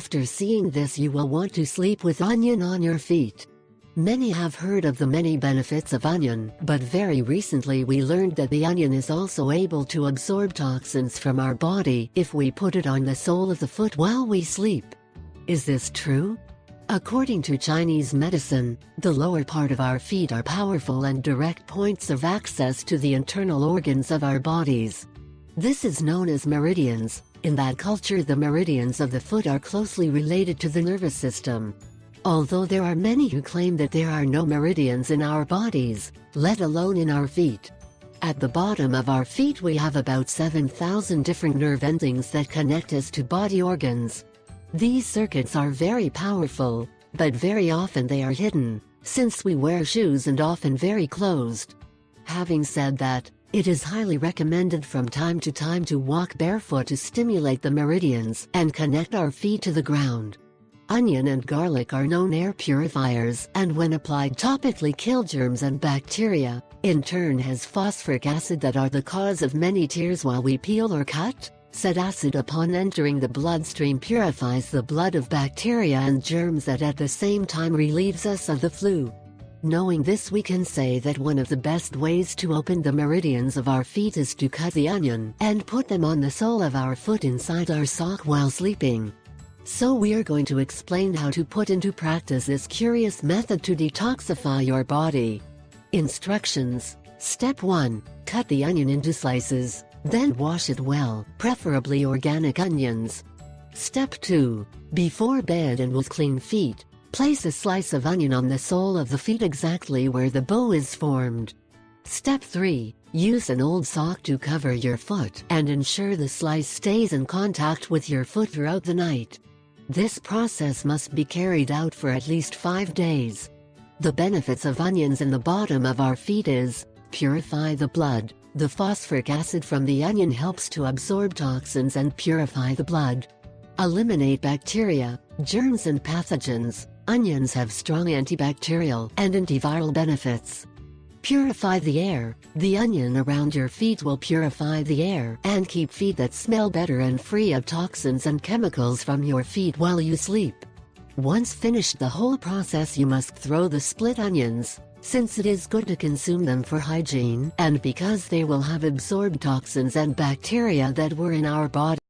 After seeing this, you will want to sleep with onion on your feet. Many have heard of the many benefits of onion, but very recently we learned that the onion is also able to absorb toxins from our body if we put it on the sole of the foot while we sleep. Is this true? According to Chinese medicine, the lower part of our feet are powerful and direct points of access to the internal organs of our bodies. This is known as meridians. In that culture, the meridians of the foot are closely related to the nervous system. Although there are many who claim that there are no meridians in our bodies, let alone in our feet. At the bottom of our feet we have about 7,000 different nerve endings that connect us to body organs. These circuits are very powerful, but very often they are hidden, since we wear shoes and often very closed. Having said that, it is highly recommended from time to time to walk barefoot to stimulate the meridians and connect our feet to the ground. Onion and garlic are known air purifiers, and when applied topically kill germs and bacteria. In turn has phosphoric acid that are the cause of many tears while we peel or cut. Said acid upon entering the bloodstream purifies the blood of bacteria and germs that at the same time relieves us of the flu. Knowing this, we can say that one of the best ways to open the meridians of our feet is to cut the onion and put them on the sole of our foot inside our sock while sleeping. So we are going to explain how to put into practice this curious method to detoxify your body. Instructions. Step 1. Cut the onion into slices, then wash it well, preferably organic onions. Step 2. Before bed and with clean feet, place a slice of onion on the sole of the feet exactly where the bow is formed. Step 3. Use an old sock to cover your foot and ensure the slice stays in contact with your foot throughout the night. This process must be carried out for at least 5 days. The benefits of onions in the bottom of our feet is: purify the blood. The phosphoric acid from the onion helps to absorb toxins and purify the blood. Eliminate bacteria, germs and pathogens. Onions have strong antibacterial and antiviral benefits. Purify the air. The onion around your feet will purify the air and keep feet that smell better and free of toxins and chemicals from your feet while you sleep. Once finished the whole process, you must throw the split onions, since it is good to consume them for hygiene and because they will have absorbed toxins and bacteria that were in our body.